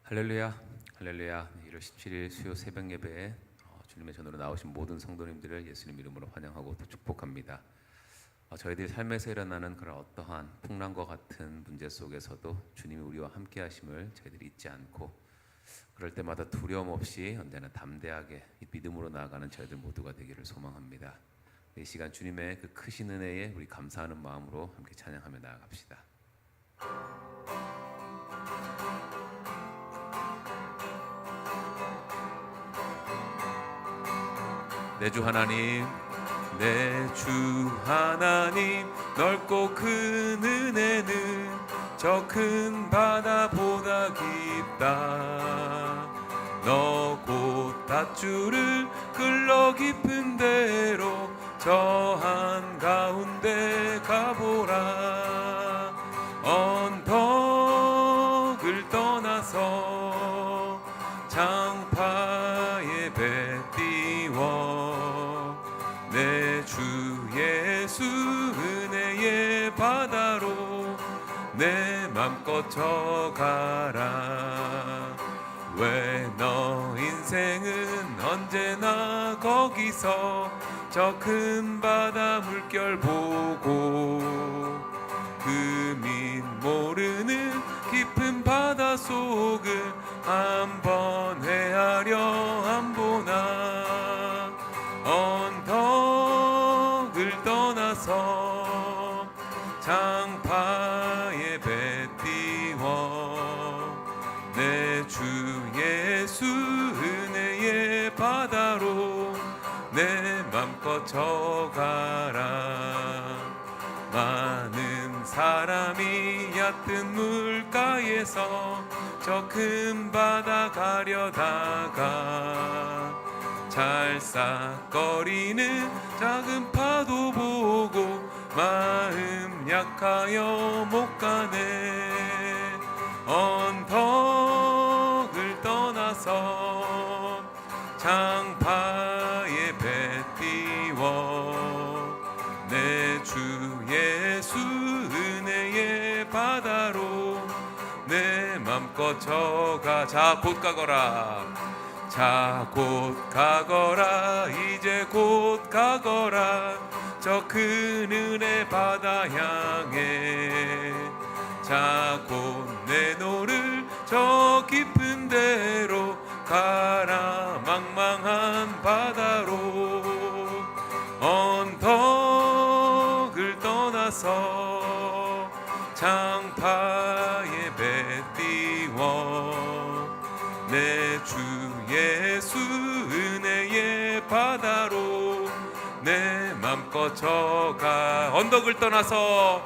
할렐루야, 할렐루야. 1월 17일 수요 새벽 예배에 주님의 전으로 나오신 모든 성도님들을 예수님 이름으로 환영하고 또 축복합니다. 저희들 삶에서 일어나는 그런 어떠한 풍랑과 같은 문제 속에서도 주님이 우리와 함께 하심을 저희들이 잊지 않고, 그럴 때마다 두려움 없이 언제나 담대하게 믿음으로 나아가는 저희들 모두가 되기를 소망합니다. 이 시간 주님의 그 크신 은혜에 우리 감사하는 마음으로 함께 찬양하며 나아갑시다. 내 주 하나님, 내 주 하나님, 넓고 큰 은혜는 저 큰 바다보다 깊다. 너 곧 닷줄을 끌러 깊은 데로 저 한가운데 가보라. 언덕을 떠나서 장파의 배 띄워 내 주 예수 은혜의 바다로 내 맘껏 져가라. 왜 너 인생은 언제나 거기서 저 큰 바다 물결 보고 그 밑 모르는 깊은 바다 속을 한번 헤아려 안 보나. 언덕을 떠나서 장파의 배 띄워 내 주 예수 은혜의 바다로 내 맘껏 져가라. 많은 사람이 얕은 물가에서 저 큰 바다 가려다가 찰싹거리는 작은 파도 보고 마음 약하여 못 가네. 언덕을 떠나서 장파의 배 띄워 내 주 예수 은혜의 바다로 내 맘껏 져가. 자, 곧 가거라. 자, 곧 가거라. 이제 곧 가거라. 저 큰 은혜 바다 향해. 자, 곧 내노를 저 깊은 데로 가라. 망망한 바다로 언덕을 떠나서 장파의 배 띄워 내 주 예수 은혜의 바다로 내 맘껏 져가. 언덕을 떠나서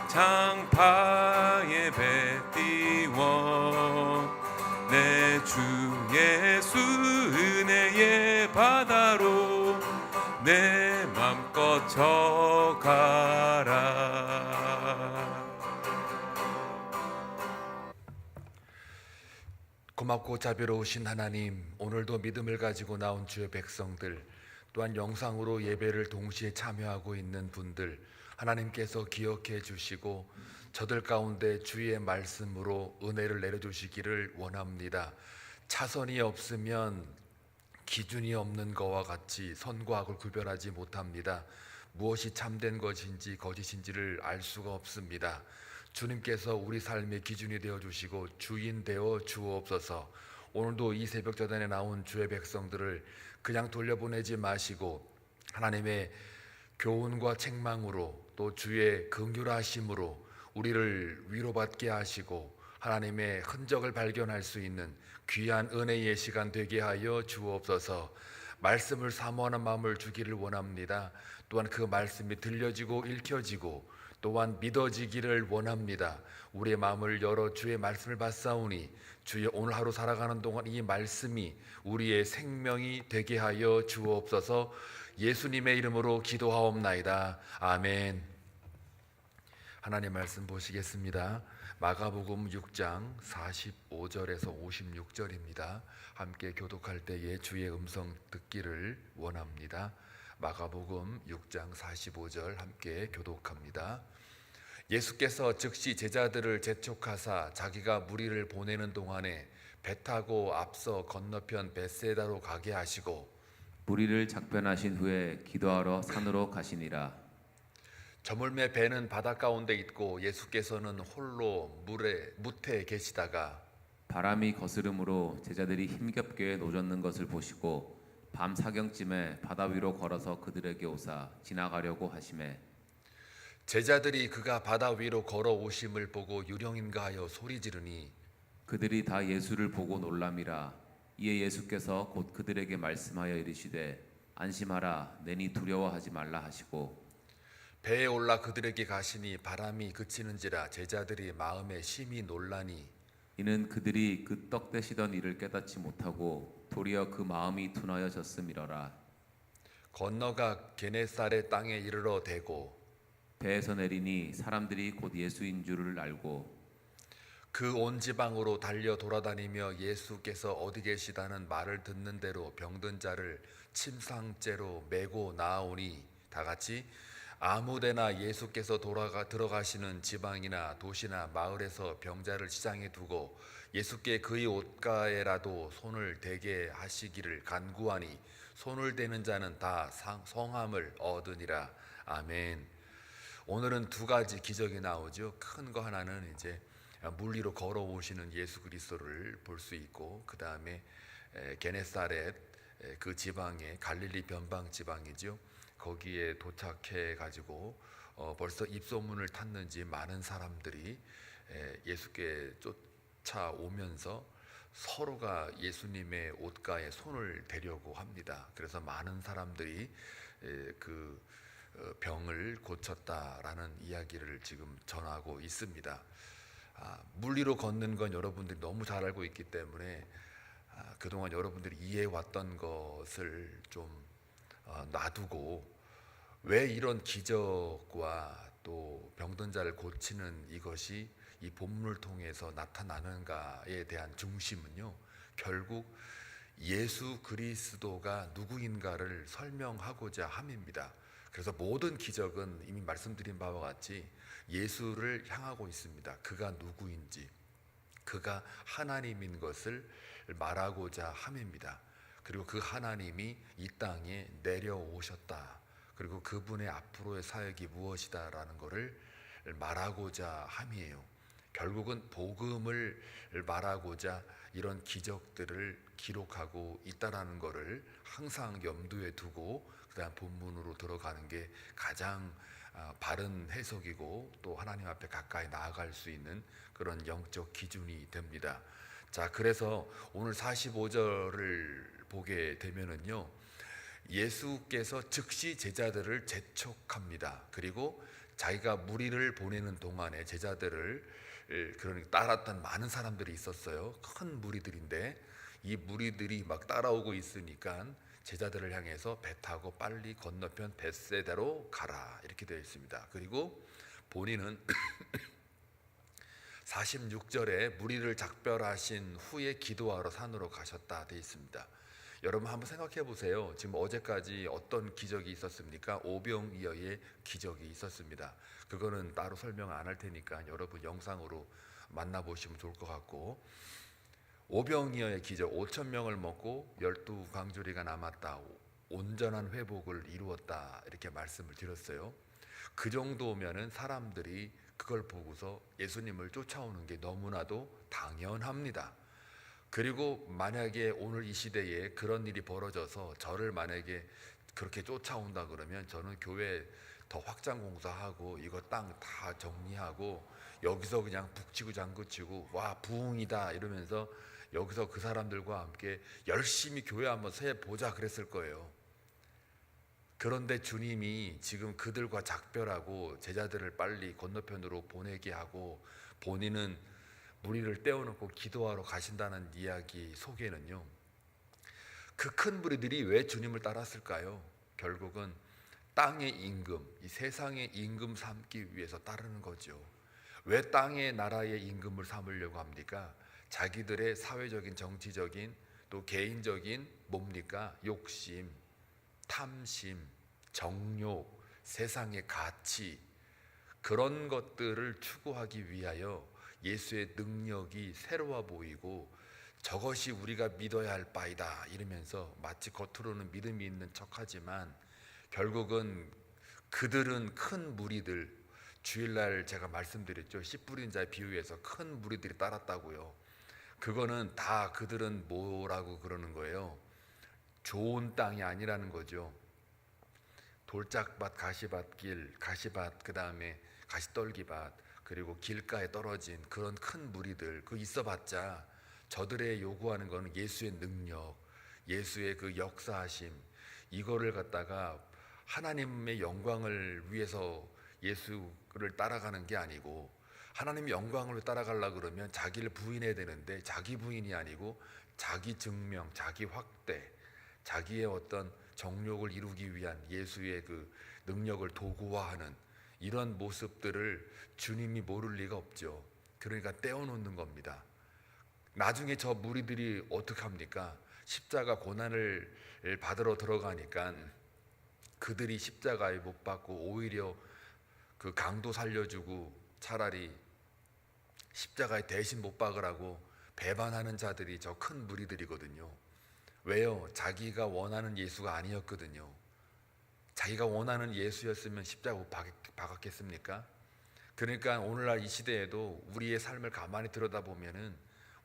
장파의 배 띄워 내 주 예수 은혜의 바다로 내 맘껏 져가라. 고맙고 자비로우신 하나님, 오늘도 믿음을 가지고 나온 주의 백성들, 또한 영상으로 예배를 동시에 참여하고 있는 분들, 하나님께서 기억해 주시고 저들 가운데 주의 말씀으로 은혜를 내려주시기를 원합니다. 차선이 없으면 기준이 없는 것과 같이 선과 악을 구별하지 못합니다. 무엇이 참된 것인지 거짓인지를 알 수가 없습니다. 주님께서 우리 삶의 기준이 되어주시고 주인 되어 주옵소서. 오늘도 이 새벽 전에 나온 주의 백성들을 그냥 돌려보내지 마시고 하나님의 교훈과 책망으로 또 주의 긍휼하심으로 우리를 위로받게 하시고 하나님의 흔적을 발견할 수 있는 귀한 은혜의 시간 되게 하여 주옵소서. 말씀을 사모하는 마음을 주기를 원합니다. 또한 그 말씀이 들려지고 읽혀지고 또한 믿어지기를 원합니다. 우리의 마음을 열어 주의 말씀을 받사오니 주의 오늘 하루 살아가는 동안 이 말씀이 우리의 생명이 되게 하여 주옵소서. 예수님의 이름으로 기도하옵나이다. 아멘. 하나님 말씀 보시겠습니다. 마가복음 6장 45절에서 56절입니다. 함께 교독할 때에 주의 음성 듣기를 원합니다. 마가복음 6장 45절 함께 교독합니다. 예수께서 즉시 제자들을 재촉하사 자기가 무리를 보내는 동안에 배 타고 앞서 건너편 벳세다로 가게 하시고 무리를 작변하신 후에 기도하러 산으로 가시니라. 저물매 배는 바닷 가운데 있고 예수께서는 홀로 무태에 계시다가 바람이 거스름으로 제자들이 힘겹게 노젓는 것을 보시고 밤 사경쯤에 바다 위로 걸어서 그들에게 오사 지나가려고 하심에 제자들이 그가 바다 위로 걸어오심을 보고 유령인가 하여 소리 지르니 그들이 다 예수를 보고 놀람이라. 이에 예수께서 곧 그들에게 말씀하여 이르시되 안심하라 내니 두려워하지 말라 하시고 배에 올라 그들에게 가시니 바람이 그치는지라 제자들이 마음에 심히 놀라니 이는 그들이 그 떡 대시던 일을 깨닫지 못하고 도리어 그 마음이 둔하여졌음이러라. 건너가 게네사렛 땅에 이르러 대고 배에서 내리니 사람들이 곧 예수인 줄을 알고 그 온 지방으로 달려 돌아다니며 예수께서 어디 계시다는 말을 듣는 대로 병든 자를 침상째로 메고 나오니 다 같이 아무데나 예수께서 들어가시는 지방이나 도시나 마을에서 병자를 시장에 두고 예수께 그의 옷가에라도 손을 대게 하시기를 간구하니 손을 대는 자는 다 성함을 얻으니라. 아멘. 오늘은 두 가지 기적이 나오죠. 큰 거 하나는 이제 물리로 걸어오시는 예수 그리스도를 볼 수 있고, 그 다음에 게네사렛 그 지방에 갈릴리 변방 지방이죠. 거기에 도착해 가지고 벌써 입소문을 탔는지 많은 사람들이 예수께 쫓아오면서 서로가 예수님의 옷가에 손을 대려고 합니다. 그래서 많은 사람들이 그 병을 고쳤다라는 이야기를 지금 전하고 있습니다. 물리로 걷는 건 여러분들이 너무 잘 알고 있기 때문에 그동안 여러분들이 이해해왔던 것을 좀 놔두고 왜 이런 기적과 또 병든 자를 고치는 이것이 이 본문을 통해서 나타나는가에 대한 중심은요, 결국 예수 그리스도가 누구인가를 설명하고자 함입니다. 그래서 모든 기적은 이미 말씀드린 바와 같이 예수를 향하고 있습니다. 그가 누구인지, 그가 하나님인 것을 말하고자 함입니다. 그리고 그 하나님이 이 땅에 내려오셨다. 그리고 그분의 앞으로의 사역이 무엇이다라는 것을 말하고자 함이에요. 결국은 복음을 말하고자 이런 기적들을 기록하고 있다라는 것을 항상 염두에 두고 그다음 본문으로 들어가는 게 가장 바른 해석이고 또 하나님 앞에 가까이 나아갈 수 있는 그런 영적 기준이 됩니다. 자, 그래서 오늘 45절을 보게 되면은요, 예수께서 즉시 제자들을 재촉합니다. 그리고 자기가 무리를 보내는 동안에 제자들을 그러니까 따랐던 많은 사람들이 있었어요. 큰 무리들인데 이 무리들이 막 따라오고 있으니까 제자들을 향해서 배 타고 빨리 건너편 벳세다로 가라 이렇게 되어 있습니다. 그리고 본인은 46절에 무리를 작별하신 후에 기도하러 산으로 가셨다 되어 있습니다. 여러분 한번 생각해 보세요. 지금 어제까지 어떤 기적이 있었습니까? 오병이어의 기적이 있었습니다. 그거는 따로 설명 안 할 테니까 여러분 영상으로 만나보시면 좋을 것 같고, 오병이어의 기적, 5천 명을 먹고 12광주리가 남았다, 온전한 회복을 이루었다 이렇게 말씀을 드렸어요. 그 정도면은 사람들이 그걸 보고서 예수님을 쫓아오는 게 너무나도 당연합니다. 그리고 만약에 오늘 이 시대에 그런 일이 벌어져서 저를 만약에 그렇게 쫓아온다 그러면 저는 교회 더 확장 공사하고 이거 땅 다 정리하고 여기서 그냥 북치고 장구치고 와 부흥이다 이러면서 여기서 그 사람들과 함께 열심히 교회 한번 세 보자 그랬을 거예요. 그런데 주님이 지금 그들과 작별하고 제자들을 빨리 건너편으로 보내게 하고 본인은 무리를 떼어놓고 기도하러 가신다는 이야기 속에는요, 그 큰 무리들이 왜 주님을 따랐을까요? 결국은 땅의 임금, 이 세상의 임금 삼기 위해서 따르는 거죠. 왜 땅의 나라의 임금을 삼으려고 합니까? 자기들의 사회적인, 정치적인, 또 개인적인 뭡니까? 욕심, 탐심, 정욕, 세상의 가치, 그런 것들을 추구하기 위하여 예수의 능력이 새로워 보이고 저것이 우리가 믿어야 할 바이다 이러면서 마치 겉으로는 믿음이 있는 척하지만 결국은 그들은 큰 무리들, 주일날 제가 말씀드렸죠. 씨 뿌린 자의 비유에서 큰 무리들이 따랐다고요. 그거는 다 그들은 뭐라고 그러는 거예요? 좋은 땅이 아니라는 거죠. 돌짝밭, 가시밭길, 가시밭, 그 다음에 가시떨기밭, 그리고 길가에 떨어진 그런 큰 무리들, 그 있어봤자 저들의 요구하는 거는 예수의 능력, 예수의 그 역사하심, 이거를 갖다가 하나님의 영광을 위해서 예수를 따라가는 게 아니고, 하나님의 영광을 따라가려고 그러면 자기를 부인해야 되는데 자기 부인이 아니고 자기 증명, 자기 확대, 자기의 어떤 정욕을 이루기 위한 예수의 그 능력을 도구화하는 이런 모습들을 주님이 모를 리가 없죠. 그러니까 떼어놓는 겁니다. 나중에 저 무리들이 어떻게 합니까? 십자가 고난을 받으러 들어가니까 그들이 십자가에 못 박고 오히려 그 강도 살려주고 차라리 십자가에 대신 못 박으라고 배반하는 자들이 저 큰 무리들이거든요. 왜요? 자기가 원하는 예수가 아니었거든요. 자기가 원하는 예수였으면 십자가 못 박았겠습니까? 그러니까 오늘날 이 시대에도 우리의 삶을 가만히 들여다보면은,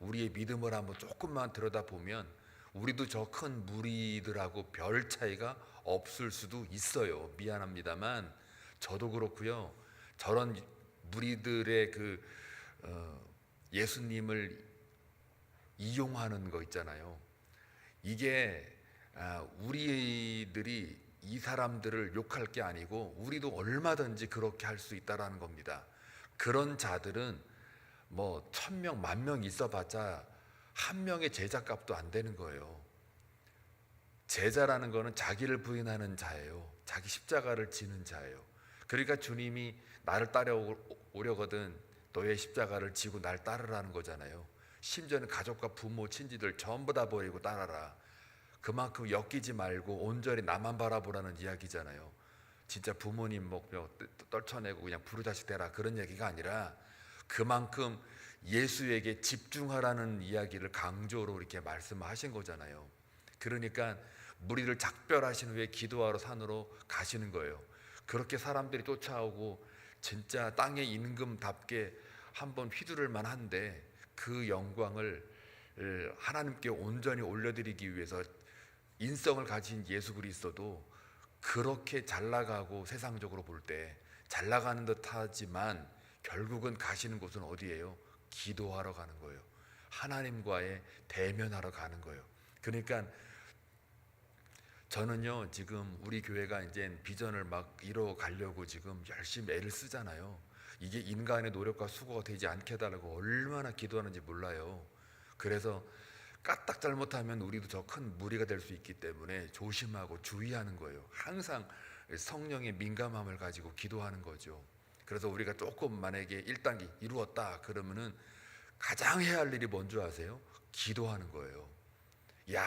우리의 믿음을 한번 조금만 들여다보면 우리도 저 큰 무리들하고 별 차이가 없을 수도 있어요. 미안합니다만 저도 그렇고요. 저런 무리들의 그 예수님을 이용하는 거 있잖아요. 이게 우리들이 이 사람들을 욕할 게 아니고 우리도 얼마든지 그렇게 할 수 있다라는 겁니다. 그런 자들은 뭐 1000명, 10,000명 있어봤자 한 명의 제자값도 안 되는 거예요. 제자라는 거는 자기를 부인하는 자예요. 자기 십자가를 지는 자예요. 그러니까 주님이 나를 따라오려거든 너의 십자가를 지고 날 따르라는 거잖아요. 심지어는 가족과 부모, 친지들 전부 다 버리고 따라라. 그만큼 엮이지 말고 온전히 나만 바라보라는 이야기잖아요. 진짜 부모님 목표 떨쳐내고 그냥 부르자식 되라 그런 얘기가 아니라 그만큼 예수에게 집중하라는 이야기를 강조로 이렇게 말씀하신 거잖아요. 그러니까 무리를 작별하신 후에 기도하러 산으로 가시는 거예요. 그렇게 사람들이 쫓아오고 진짜 땅의 임금답게 한번 휘두를 만한데 그 영광을 하나님께 온전히 올려드리기 위해서 인성을 가진 예수 그리스도도 그렇게 잘 나가고 세상적으로 볼 때 잘 나가는 듯 하지만 결국은 가시는 곳은 어디예요? 기도하러 가는 거예요. 하나님과의 대면하러 가는 거예요. 그러니까 저는요 지금 우리 교회가 이제 비전을 막 이뤄 가려고 지금 열심히 애를 쓰잖아요. 이게 인간의 노력과 수고가 되지 않게 해달라고 얼마나 기도하는지 몰라요. 그래서 까딱 잘못하면 우리도 저 큰 무리가 될 수 있기 때문에 조심하고 주의하는 거예요. 항상 성령의 민감함을 가지고 기도하는 거죠. 그래서 우리가 조금 만약에 1단계 이루었다 그러면은 가장 해야 할 일이 뭔지 아세요? 기도하는 거예요. 야,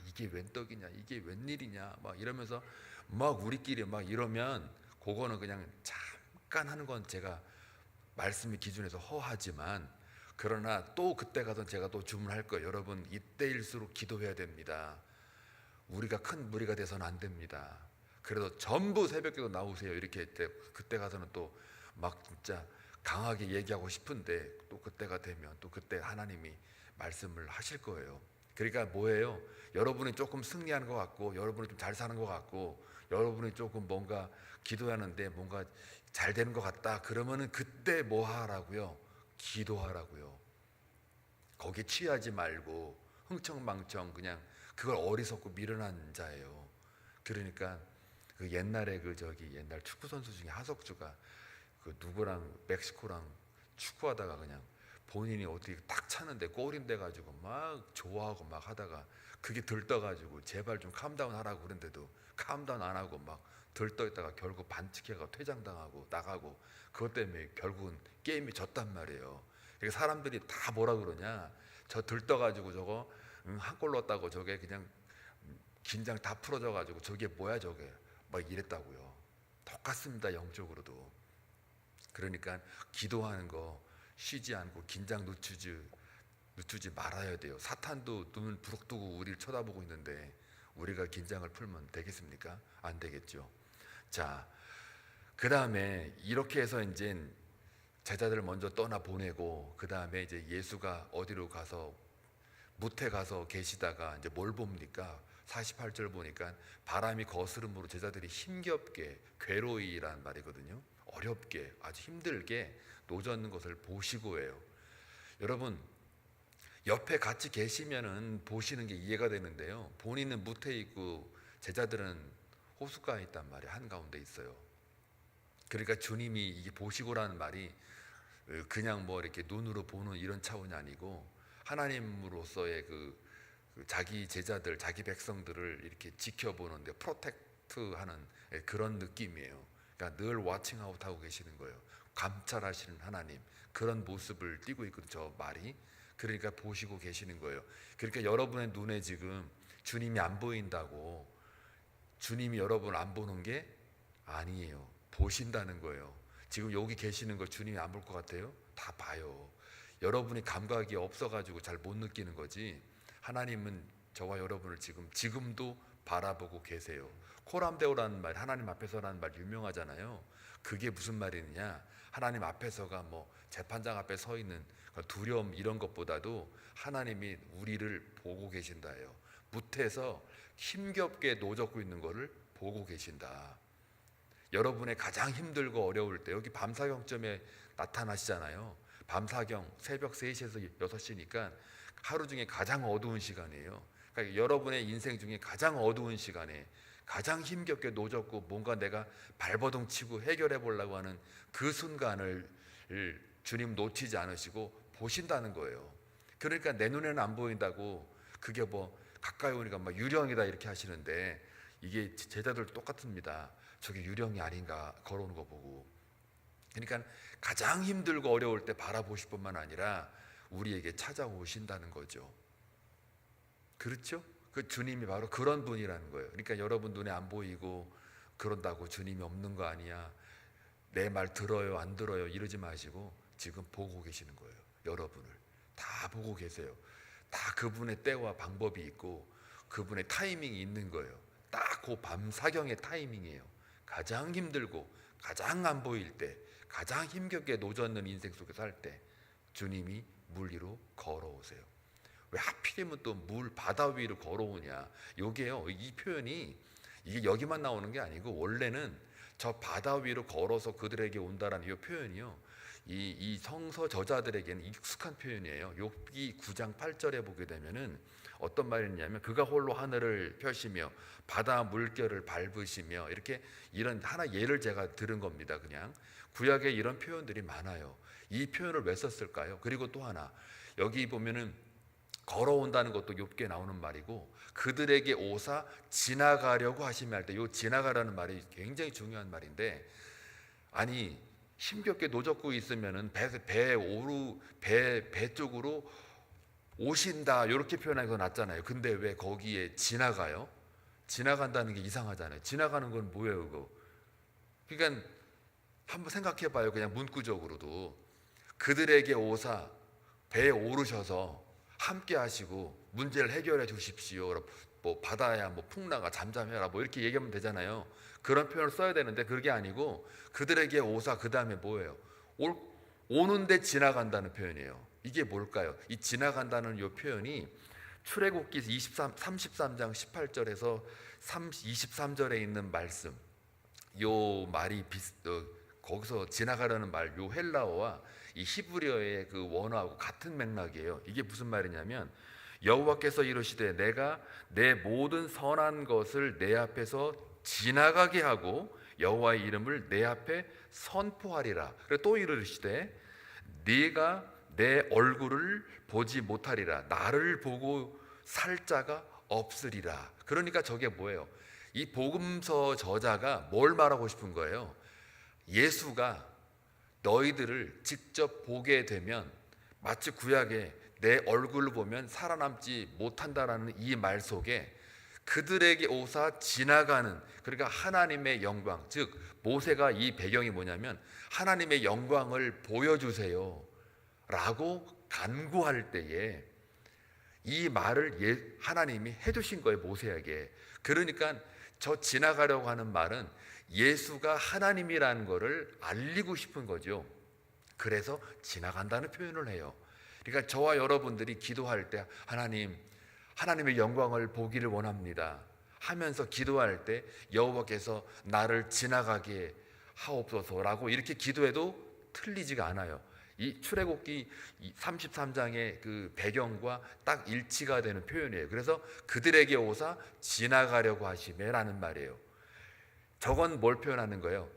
이게 웬 떡이냐, 이게 웬일이냐 막 이러면서 막 우리끼리 막 이러면 그거는 그냥 잠깐 하는 건 제가 말씀의 기준에서 허하지만, 그러나 또 그때 가서 제가 또 주문할 거예요. 여러분 이때일수록 기도해야 됩니다. 우리가 큰 무리가 돼서는 안 됩니다. 그래도 전부 새벽기도 나오세요 이렇게 그때 가서는 또 막 진짜 강하게 얘기하고 싶은데 또 그때가 되면 또 그때 하나님이 말씀을 하실 거예요. 그러니까 뭐예요? 여러분이 조금 승리하는 것 같고 여러분이 좀 잘 사는 것 같고 여러분이 조금 뭔가 기도하는데 뭔가 잘 되는 것 같다 그러면은 그때 뭐 하라고요? 기도하라고요. 거기에 취하지 말고 흥청망청 그냥 그걸 어리석고 미련한 자예요. 그러니까 그 옛날에 옛날 축구 선수 중에 하석주가 그 누구랑 멕시코랑 축구하다가 그냥 본인이 어떻게 딱 차는데 골인 돼 가지고 막 좋아하고 막 하다가 그게 들떠 가지고 제발 좀 캄다운 하라고 그랬는데도 캄다운 안 하고 막 들떠 있다가 결국 반칙해가 퇴장당하고 나가고 그것 때문에 결국은 게임이 졌단 말이에요. 그러니까 사람들이 다 뭐라 그러냐, 저 들떠 가지고 저거 한 골 넣었다고 저게 그냥 긴장 다 풀어져 가지고 저게 뭐야 저게 막 이랬다고요. 똑같습니다. 영적으로도 그러니까 기도하는 거 쉬지 않고 긴장 늦추지 말아야 돼요. 사탄도 눈을 부릅뜨고 우리를 쳐다보고 있는데 우리가 긴장을 풀면 되겠습니까? 안 되겠죠. 자, 그 다음에 이렇게 해서 이제 제자들을 먼저 떠나 보내고, 그 다음에 이제 예수가 어디로 가서 무태 가서 계시다가 이제 뭘 봅니까? 48절 보니까 바람이 거스름으로 제자들이 힘겹게, 괴로이란 말이거든요. 어렵게, 아주 힘들게 노젓는 것을 보시고예요. 여러분, 옆에 같이 계시면은 보시는 게 이해가 되는데요. 본인은 무태 있고 제자들은 호숫가에 있단 말이에요. 한가운데 있어요. 그러니까 주님이 이게 보시고라는 말이 그냥 뭐 이렇게 눈으로 보는 이런 차원이 아니고 하나님으로서의 그 자기 제자들, 자기 백성들을 이렇게 지켜보는데 프로텍트하는 그런 느낌이에요. 그러니까 늘 워칭아웃 하고 계시는 거예요. 감찰하시는 하나님, 그런 모습을 띠고 있거든요. 저 말이. 그러니까 보시고 계시는 거예요. 그러니까 여러분의 눈에 지금 주님이 안 보인다고, 주님이 여러분을 안 보는 게 아니에요. 보신다는 거예요. 지금 여기 계시는 거 주님이 안 볼 것 같아요? 다 봐요. 여러분이 감각이 없어가지고 잘 못 느끼는 거지, 하나님은 저와 여러분을 지금도 바라보고 계세요. 코람데오라는 말, 하나님 앞에서라는 말 유명하잖아요. 그게 무슨 말이냐, 하나님 앞에서가 뭐 재판장 앞에 서 있는 두려움 이런 것보다도 하나님이 우리를 보고 계신다예요. 무태에서 힘겹게 노젓고 있는 거를 보고 계신다. 여러분의 가장 힘들고 어려울 때 여기 밤사경점에 나타나시잖아요. 밤사경 새벽 3시에서 6시니까 하루 중에 가장 어두운 시간이에요. 그러니까 여러분의 인생 중에 가장 어두운 시간에 가장 힘겹게 노젓고 뭔가 내가 발버둥 치고 해결해 보려고 하는 그 순간을 주님 놓치지 않으시고 보신다는 거예요. 그러니까 내 눈에는 안 보인다고, 그게 뭐 가까이 오니까 막 유령이다 이렇게 하시는데, 이게 제자들 똑같습니다. 저게 유령이 아닌가 걸어오는 거 보고. 그러니까 가장 힘들고 어려울 때 바라보실 뿐만 아니라 우리에게 찾아오신다는 거죠. 그렇죠? 그 주님이 바로 그런 분이라는 거예요. 그러니까 여러분 눈에 안 보이고 그런다고 주님이 없는 거 아니야, 내 말 들어요 안 들어요 이러지 마시고 지금 보고 계시는 거예요. 여러분을 다 보고 계세요. 다 그분의 때와 방법이 있고 그분의 타이밍이 있는 거예요. 딱 그 밤사경의 타이밍이에요. 가장 힘들고 가장 안 보일 때, 가장 힘겹게 노젓는 인생 속에 살 때 주님이 물 위로 걸어오세요. 왜 하필이면 또 물 바다 위로 걸어오냐, 요게요, 이 표현이 이게 여기만 나오는 게 아니고 원래는 저 바다 위로 걸어서 그들에게 온다라는 이 표현이요, 이 성서 저자들에게는 익숙한 표현이에요. 욥기 9장 8절에 보게 되면은 어떤 말이냐면 그가 홀로 하늘을 펴시며 바다 물결을 밟으시며, 이렇게 이런 하나 예를 제가 들은 겁니다. 그냥 구약에 이런 표현들이 많아요. 이 표현을 왜 썼을까요? 그리고 또 하나, 여기 보면은 걸어온다는 것도 욥기에 나오는 말이고, 그들에게 오사 지나가려고 하시며 할 때, 요 지나가라는 말이 굉장히 중요한 말인데, 아니 힘겹게 노젓고 있으면은 배 쪽으로 오신다 이렇게 표현하는 거 낫잖아요. 근데 왜 거기에 지나가요? 지나간다는 게 이상하잖아요. 지나가는 건 뭐예요, 그거? 그러니까 한번 생각해 봐요. 그냥 문구적으로도 그들에게 오사, 배에 오르셔서 함께 하시고 문제를 해결해 주십시오. 뭐 바다야 뭐 풍랑아 잠잠해라 뭐 이렇게 얘기하면 되잖아요. 그런 표현을 써야 되는데 그게 아니고 그들에게 오사, 그 다음에 뭐예요? 오는데 지나간다는 표현이에요. 이게 뭘까요? 이 지나간다는 이 표현이 출애굽기 33장 18절에서 23절에 있는 말씀, 요 말이 거기서 지나가려는 말, 요 헬라어와 이 히브리어의 그 원어하고 같은 맥락이에요. 이게 무슨 말이냐면, 여호와께서 이르시되 내가 내 모든 선한 것을 내 앞에서 지나가게 하고 여호와의 이름을 내 앞에 선포하리라. 그리고 또 이르시되 네가 내 얼굴을 보지 못하리라. 나를 보고 살 자가 없으리라. 그러니까 저게 뭐예요? 이 복음서 저자가 뭘 말하고 싶은 거예요? 예수가 너희들을 직접 보게 되면 마치 구약에 내 얼굴을 보면 살아남지 못한다라는 이 말 속에 그들에게 오사 지나가는, 그러니까 하나님의 영광, 즉 모세가 이 배경이 뭐냐면 하나님의 영광을 보여주세요 라고 간구할 때에 이 말을 하나님이 해주신 거예요, 모세에게. 그러니까 저 지나가려고 하는 말은 예수가 하나님이라는 것을 알리고 싶은 거죠. 그래서 지나간다는 표현을 해요. 그러니까 저와 여러분들이 기도할 때 하나님의 영광을 보기를 원합니다 하면서 기도할 때 여호와께서 나를 지나가게 하옵소서라고 이렇게 기도해도 틀리지가 않아요. 이 출애굽기 33장의 그 배경과 딱 일치가 되는 표현이에요. 그래서 그들에게 오사 지나가려고 하시매라는 말이에요. 저건 뭘 표현하는 거예요?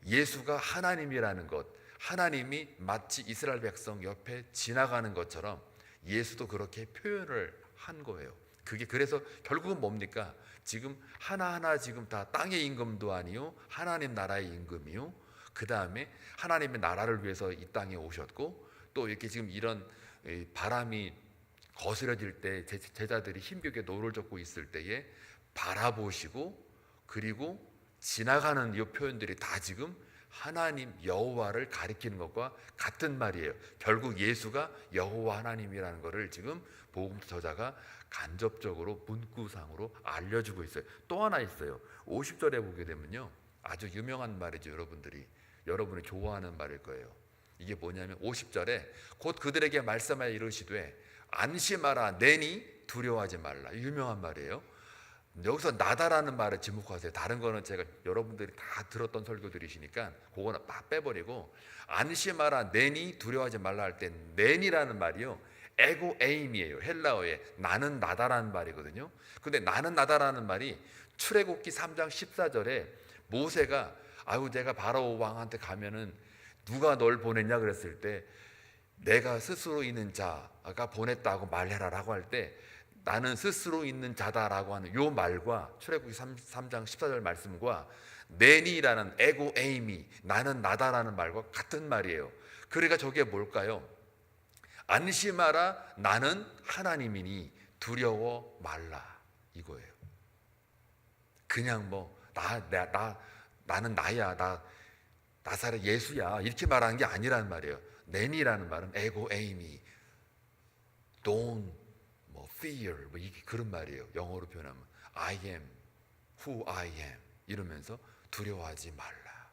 예수가 하나님이라는 것, 하나님이 마치 이스라엘 백성 옆에 지나가는 것처럼 예수도 그렇게 표현을 한 거예요. 그게 그래서 결국은 뭡니까? 지금 하나하나 지금 다 땅의 임금도 아니요 하나님 나라의 임금이요, 그 다음에 하나님의 나라를 위해서 이 땅에 오셨고, 또 이렇게 지금 이런 바람이 거스려질 때 제자들이 힘겹게 노를 젓고 있을 때에 바라보시고, 그리고 지나가는 이 표현들이 다 지금 하나님 여호와를 가리키는 것과 같은 말이에요. 결국 예수가 여호와 하나님이라는 것을 지금 복음 저자가 간접적으로 문구상으로 알려주고 있어요. 또 하나 있어요. 50절에 보게 되면요, 아주 유명한 말이죠. 여러분이 좋아하는 말일 거예요. 이게 뭐냐면 50절에 곧 그들에게 말씀하여 이르시되 안심하라 내니 두려워하지 말라. 유명한 말이에요. 여기서 나다라는 말에 지목하세요. 다른 거는 제가 여러분들이 다 들었던 설교들이시니까 그거는 막 빼버리고, 안심하라 내니 두려워하지 말라 할 때 내니라는 말이요, 에고 에임이에요. 헬라어에 나는 나다라는 말이거든요. 근데 나는 나다라는 말이 출애굽기 3장 14절에 모세가 아유 내가 바로 왕한테 가면은 누가 널 보냈냐 그랬을 때 내가 스스로 있는 자가 보냈다고 말해라라고 할 때 나는 스스로 있는 자다라고 하는 요 말과 출애굽기 3장 14절 말씀과 내니라는 에고 에이미 나는 나다라는 말과 같은 말이에요. 그러니까 저게 뭘까요? 안심하라 나는 하나님이니 두려워 말라 이거예요. 그냥 나는 나야, 나사렛 예수야 이렇게 말하는 게 아니라는 말이에요. 내니라는 말은 에고 에이미 don't fear 이게 그런 말이에요. 영어로 표현하면 I am who I am 이러면서 두려워하지 말라.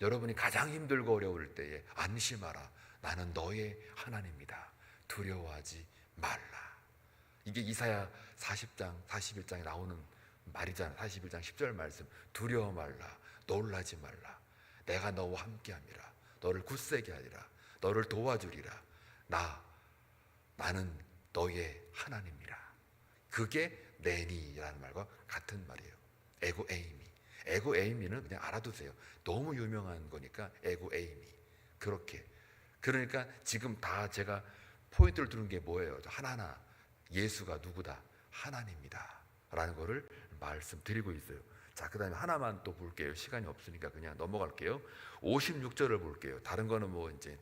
여러분이 가장 힘들고 어려울 때에 안심하라 나는 너의 하나님이다 두려워하지 말라. 이게 이사야 40장 41장에 나오는 말이잖아. 41장 10절 말씀 두려워 말라 놀라지 말라 내가 너와 함께함이라 너를 굳세게 하리라 너를 도와주리라 나는 너의 하나님이라. 그게 내니라는 말과 같은 말이에요. 에고 에이미. 에고 에이미는 그냥 알아두세요. 너무 유명한 거니까 에고 에이미. 그렇게. 그러니까 지금 다 제가 포인트를 두는 게 뭐예요? 하나하나 예수가 누구다? 하나님이다 라는 거를 말씀드리고 있어요. 자, 그 다음에 하나만 또 볼게요. 시간이 없으니까 그냥 넘어갈게요. 56절을 볼게요. 다른 거는 이제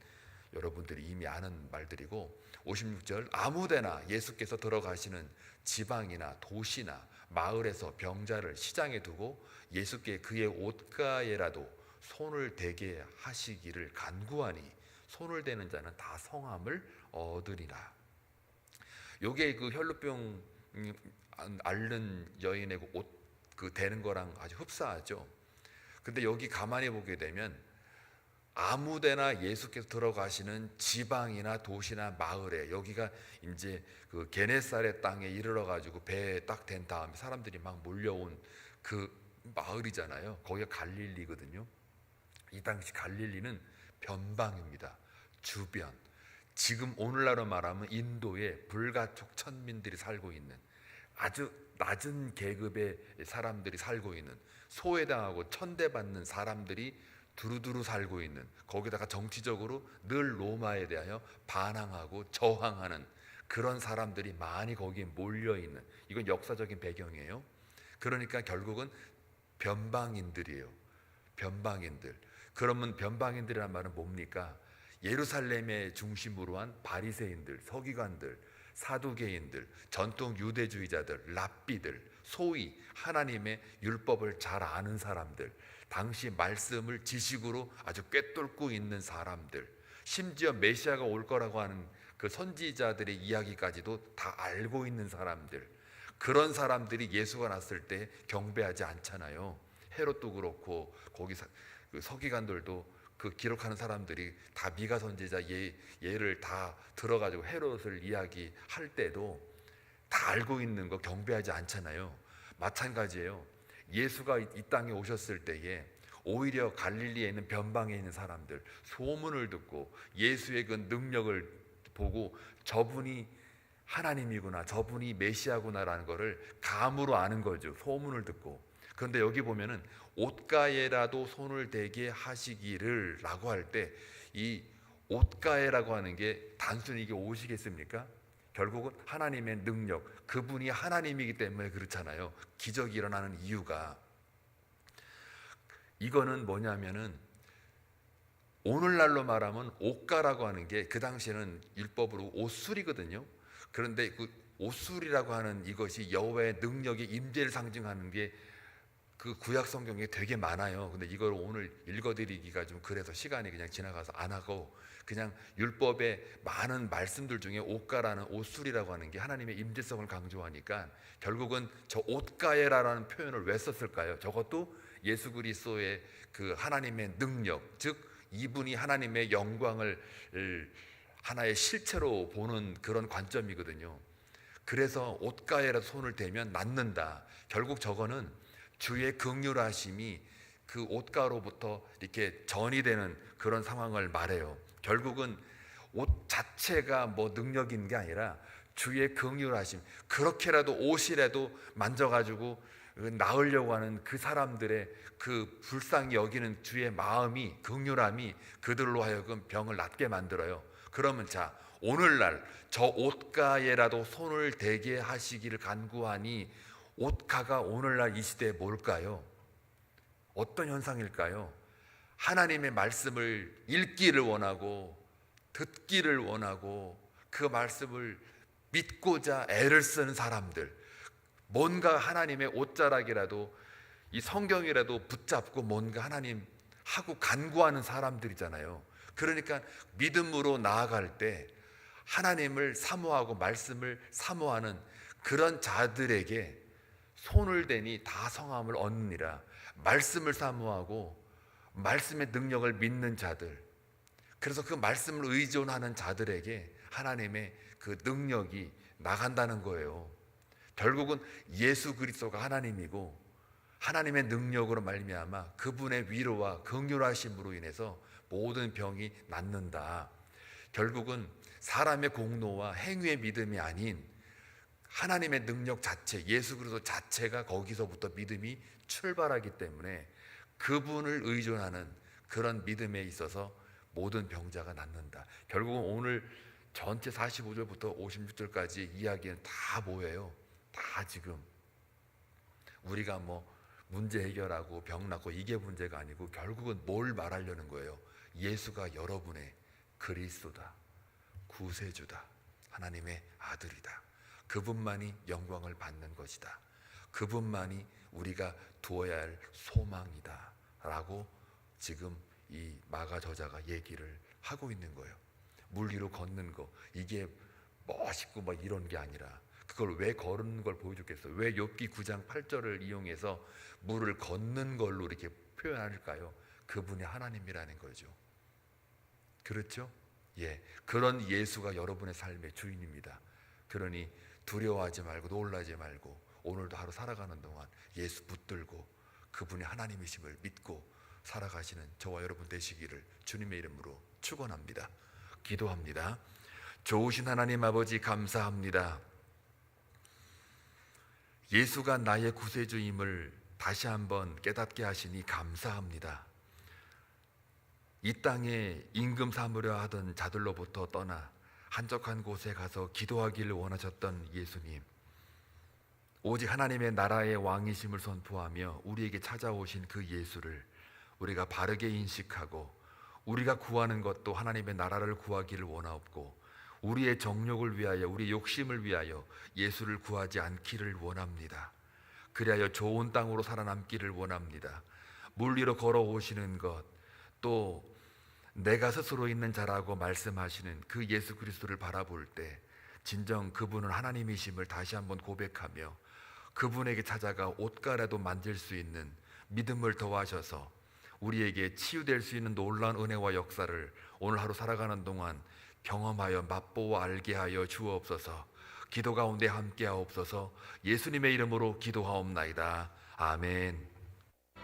여러분들이 이미 아는 말들이고, 56절 아무데나 예수께서 들어가시는 지방이나 도시나 마을에서 병자를 시장에 두고 예수께 그의 옷가에라도 손을 대게 하시기를 간구하니 손을 대는 자는 다 성함을 얻으리라. 요게 그 혈루병 앓는 여인의 옷 그 대는 거랑 아주 흡사하죠. 근데 여기 가만히 보게 되면 아무데나 예수께서 들어가시는 지방이나 도시나 마을에, 여기가 이제 그 게네사렛 땅에 이르러 가지고 배에 딱 된 다음에 사람들이 막 몰려온 그 마을이잖아요. 거기가 갈릴리거든요. 이 당시 갈릴리는 변방입니다. 주변. 지금 오늘날로 말하면 인도에 불가촉 천민들이 살고 있는 아주 낮은 계급의 사람들이 살고 있는, 소외당하고 천대받는 사람들이 두루두루 살고 있는, 거기다가 정치적으로 늘 로마에 대하여 반항하고 저항하는 그런 사람들이 많이 거기에 몰려있는, 이건 역사적인 배경이에요. 그러니까 결국은 변방인들이에요. 변방인들. 그러면 변방인들이란 말은 뭡니까? 예루살렘의 중심으로 한 바리새인들, 서기관들, 사두개인들, 전통 유대주의자들, 랍비들, 소위 하나님의 율법을 잘 아는 사람들, 당시 말씀을 지식으로 아주 꿰뚫고 있는 사람들, 심지어 메시아가 올 거라고 하는 그 선지자들의 이야기까지도 다 알고 있는 사람들, 그런 사람들이 예수가 났을 때 경배하지 않잖아요. 헤롯도 그렇고 거기 그 서기관들도 그 기록하는 사람들이 다 미가 선지자 예를 다 들어가지고 헤롯을 이야기할 때도 다 알고 있는 거 경배하지 않잖아요. 마찬가지예요. 예수가 이 땅에 오셨을 때에 오히려 갈릴리에 있는 변방에 있는 사람들 소문을 듣고 예수의 그 능력을 보고 저분이 하나님이구나, 저분이 메시아구나라는 것을 감으로 아는 거죠. 소문을 듣고. 그런데 여기 보면은 옷가에라도 손을 대게 하시기를 라고 할 때 이 옷가에라고 하는 게 단순히 이게 옷이겠습니까? 결국은 하나님의 능력, 그분이 하나님이기 때문에 그렇잖아요. 기적이 일어나는 이유가 이거는 뭐냐면은 오늘날로 말하면 옷가라고 하는 게 그 당시에는 율법으로 옷술이거든요. 그런데 그 옷술이라고 하는 이것이 여호와의 능력의 임재를 상징하는 게 그 구약 성경에 되게 많아요. 근데 이걸 오늘 읽어드리기가 좀 그래서 시간이 그냥 지나가서 안 하고 그냥 율법의 많은 말씀들 중에 옷가라는 옷술이라고 하는 게 하나님의 임재성을 강조하니까 결국은 저 옷가에라는 표현을 왜 썼을까요? 저것도 예수 그리스도의 그 하나님의 능력, 즉 이분이 하나님의 영광을 하나의 실체로 보는 그런 관점이거든요. 그래서 옷가에라도 손을 대면 낫는다. 결국 저거는 주의 긍휼하심이 그 옷가로부터 이렇게 전이 되는 그런 상황을 말해요. 결국은 옷 자체가 뭐 능력인 게 아니라 주의 긍휼하심, 그렇게라도 옷이라도 만져가지고 나으려고 하는 그 사람들의 그 불쌍히 여기는 주의 마음이, 긍휼함이 그들로 하여금 병을 낫게 만들어요. 그러면 자, 오늘날 저 옷가에라도 손을 대게 하시기를 간구하니, 옷가가 오늘날 이 시대에 뭘까요? 어떤 현상일까요? 하나님의 말씀을 읽기를 원하고 듣기를 원하고 그 말씀을 믿고자 애를 쓰는 사람들, 뭔가 하나님의 옷자락이라도 이 성경이라도 붙잡고 뭔가 하나님 하고 간구하는 사람들이잖아요. 그러니까 믿음으로 나아갈 때 하나님을 사모하고 말씀을 사모하는 그런 자들에게 손을 대니 다 성함을 얻느니라. 말씀을 사모하고 말씀의 능력을 믿는 자들, 그래서 그 말씀을 의존하는 자들에게 하나님의 그 능력이 나간다는 거예요. 결국은 예수 그리스도가 하나님이고 하나님의 능력으로 말미암아 그분의 위로와 긍휼하심으로 인해서 모든 병이 낫는다. 결국은 사람의 공로와 행위의 믿음이 아닌 하나님의 능력 자체, 예수 그리스도 자체가 거기서부터 믿음이 출발하기 때문에 그분을 의존하는 그런 믿음에 있어서 모든 병자가 낫는다. 결국은 오늘 전체 45절부터 56절까지 이야기는 다 뭐예요? 다 지금 우리가 뭐 문제 해결하고 병 낫고 이게 문제가 아니고 결국은 뭘 말하려는 거예요? 예수가 여러분의 그리스도다, 구세주다, 하나님의 아들이다. 그분만이 영광을 받는 것이다. 그분만이 우리가 두어야 할 소망이다 라고 지금 이 마가 저자가 얘기를 하고 있는 거예요. 물 위로 걷는 거, 이게 멋있고 막 이런 게 아니라 그걸 왜 걸은 걸 보여줬겠어요? 왜 욥기 9장 8절을 이용해서 물을 걷는 걸로 이렇게 표현할까요? 그분이 하나님이라는 거죠. 그렇죠? 예, 그런 예수가 여러분의 삶의 주인입니다. 그러니 두려워하지 말고 놀라지 말고 오늘도 하루 살아가는 동안 예수 붙들고 그분이 하나님이심을 믿고 살아가시는 저와 여러분 되시기를 주님의 이름으로 축원합니다. 기도합니다. 좋으신 하나님 아버지, 감사합니다. 예수가 나의 구세주임을 다시 한번 깨닫게 하시니 감사합니다. 이 땅에 임금 삼으려 하던 자들로부터 떠나 한적한 곳에 가서 기도하기를 원하셨던 예수님, 오직 하나님의 나라의 왕이심을 선포하며 우리에게 찾아오신 그 예수를 우리가 바르게 인식하고 우리가 구하는 것도 하나님의 나라를 구하기를 원하옵고 우리의 정욕을 위하여, 우리 욕심을 위하여 예수를 구하지 않기를 원합니다. 그리하여 좋은 땅으로 살아남기를 원합니다. 물 위로 걸어오시는 것, 또 내가 스스로 있는 자라고 말씀하시는 그 예수 그리스도를 바라볼 때 진정 그분은 하나님이심을 다시 한번 고백하며 그분에게 찾아가 옷가라도 만질 수 있는 믿음을 더하셔서 우리에게 치유될 수 있는 놀라운 은혜와 역사를 오늘 하루 살아가는 동안 경험하여 맛보아 알게 하여 주옵소서. 기도 가운데 함께 하옵소서. 예수님의 이름으로 기도하옵나이다. 아멘.